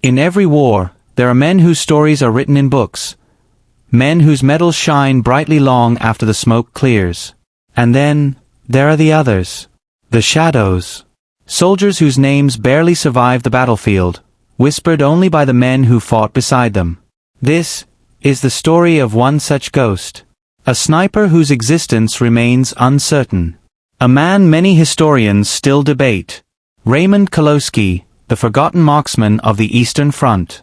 In every war, there are men whose stories are written in books. Men whose medals shine brightly long after the smoke clears. And then, there are the others. The shadows. Soldiers whose names barely survive the battlefield, whispered only by the men who fought beside them. This is the story of one such ghost. A sniper whose existence remains uncertain. A man many historians still debate. Raymond Kolowski, the forgotten marksman of the Eastern Front.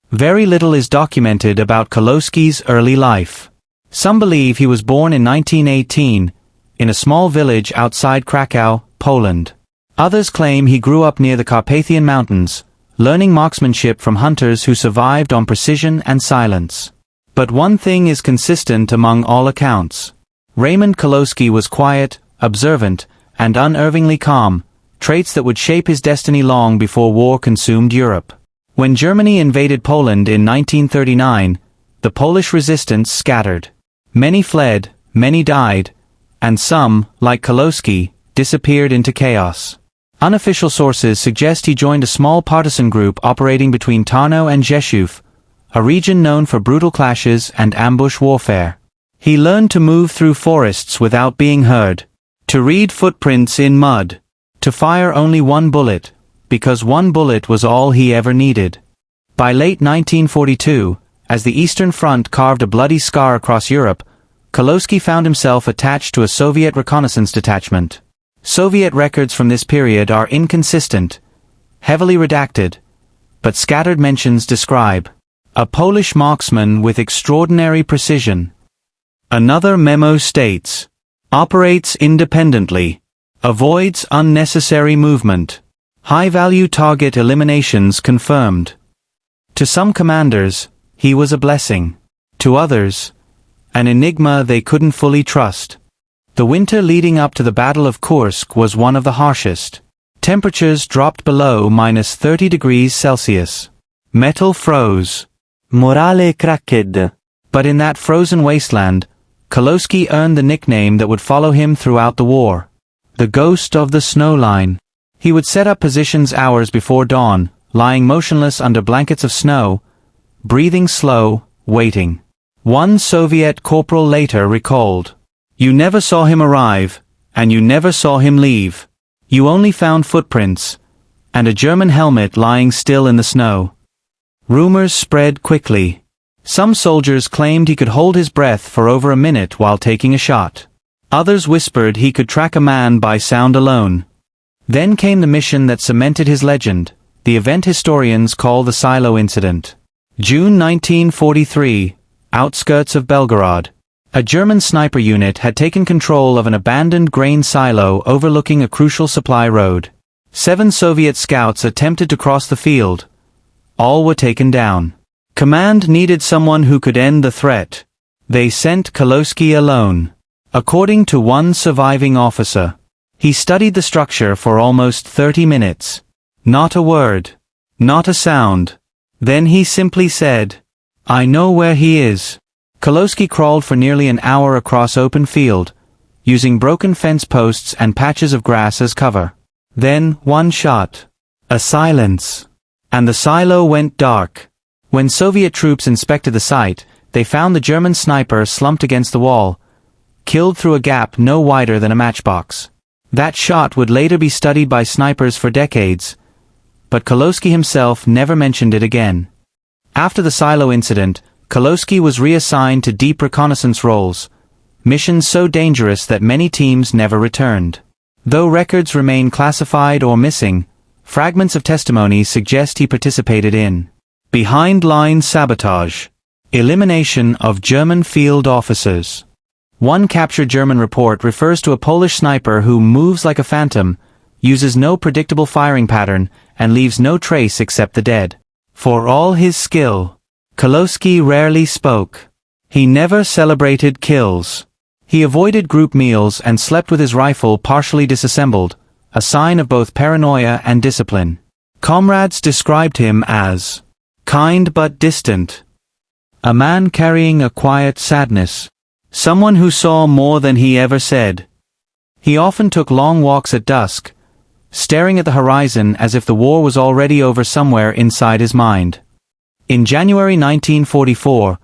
Very little is documented about Kolowski's early life. Some believe he was born in 1918, in a small village outside Krakow, Poland. Others claim he grew up near the Carpathian Mountains, learning marksmanship from hunters who survived on precision and silence. But one thing is consistent among all accounts. Raymond Kolowski was quiet, observant, and unerringly calm, traits that would shape his destiny long before war consumed Europe. When Germany invaded Poland in 1939, the Polish resistance scattered. Many fled, many died, and some, like Kolowski, disappeared into chaos. Unofficial sources suggest he joined a small partisan group operating between Tarnow and Rzeszów, a region known for brutal clashes and ambush warfare. He learned to move through forests without being heard, to read footprints in mud, to fire only one bullet, because one bullet was all he ever needed. By late 1942, as the Eastern Front carved a bloody scar across Europe, Kolowski found himself attached to a Soviet reconnaissance detachment. Soviet records from this period are inconsistent, heavily redacted, but scattered mentions describe a Polish marksman with extraordinary precision. Another memo states, operates independently, avoids unnecessary movement, high-value target eliminations confirmed. To some commanders, he was a blessing. To others, an enigma they couldn't fully trust. The winter leading up to the Battle of Kursk was one of the harshest. Temperatures dropped below -30 degrees Celsius. Metal froze. Morale cracked. But in that frozen wasteland, Kolowski earned the nickname that would follow him throughout the war. The Ghost of the Snow Line. He would set up positions hours before dawn, lying motionless under blankets of snow, breathing slow, waiting. One Soviet corporal later recalled, "You never saw him arrive, and you never saw him leave. You only found footprints, and a German helmet lying still in the snow." Rumors spread quickly. Some soldiers claimed he could hold his breath for over a minute while taking a shot. Others whispered he could track a man by sound alone. Then came the mission that cemented his legend, the event historians call the Silo Incident. June 1943, outskirts of Belgorod. A German sniper unit had taken control of an abandoned grain silo overlooking a crucial supply road. 7 Soviet scouts attempted to cross the field. All were taken down. Command needed someone who could end the threat. They sent Kolowski alone. According to one surviving officer, he studied the structure for almost 30 minutes. Not a word. Not a sound. Then he simply said, "I know where he is." Kolowski crawled for nearly an hour across open field, using broken fence posts and patches of grass as cover. Then, one shot. A silence. And the silo went dark. When Soviet troops inspected the site, they found the German sniper slumped against the wall, killed through a gap no wider than a matchbox. That shot would later be studied by snipers for decades, but Kolowski himself never mentioned it again. After the silo incident, Kolowski was reassigned to deep reconnaissance roles, missions so dangerous that many teams never returned. Though records remain classified or missing, fragments of testimony suggest he participated in behind-line sabotage, elimination of German field officers. One captured German report refers to a Polish sniper who moves like a phantom, uses no predictable firing pattern, and leaves no trace except the dead. For all his skill, Kolowski rarely spoke. He never celebrated kills. He avoided group meals and slept with his rifle partially disassembled, a sign of both paranoia and discipline. Comrades described him as kind but distant. A man carrying a quiet sadness. Someone who saw more than he ever said. He often took long walks at dusk, staring at the horizon as if the war was already over somewhere inside his mind. In January 1944,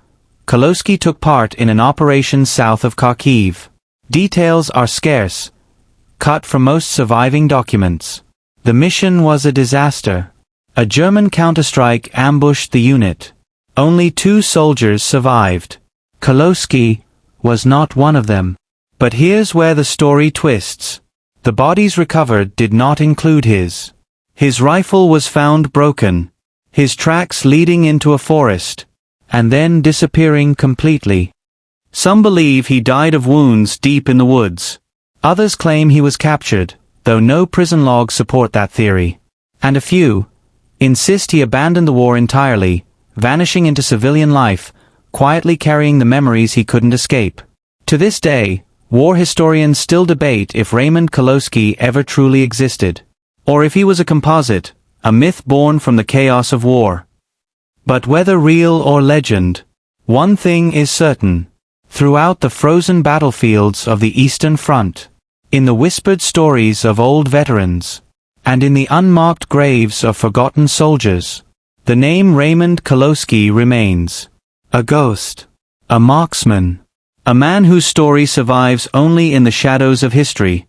Kolowski took part in an operation south of Kharkiv. Details are scarce, cut from most surviving documents. The mission was a disaster. A German counterstrike ambushed the unit. Only 2 soldiers survived. Kolowski was not one of them. But here's where the story twists. The bodies recovered did not include his. His rifle was found broken, his tracks leading into a forest, and then disappearing completely. Some believe he died of wounds deep in the woods. Others claim he was captured, though no prison logs support that theory. And a few insist he abandoned the war entirely, vanishing into civilian life, quietly carrying the memories he couldn't escape. To this day, war historians still debate if Raymond Kolowski ever truly existed, or if he was a composite, a myth born from the chaos of war. But whether real or legend, one thing is certain. Throughout the frozen battlefields of the Eastern Front, in the whispered stories of old veterans, and in the unmarked graves of forgotten soldiers, the name Raymond Kolowski remains. A ghost, a marksman, a man whose story survives only in the shadows of history,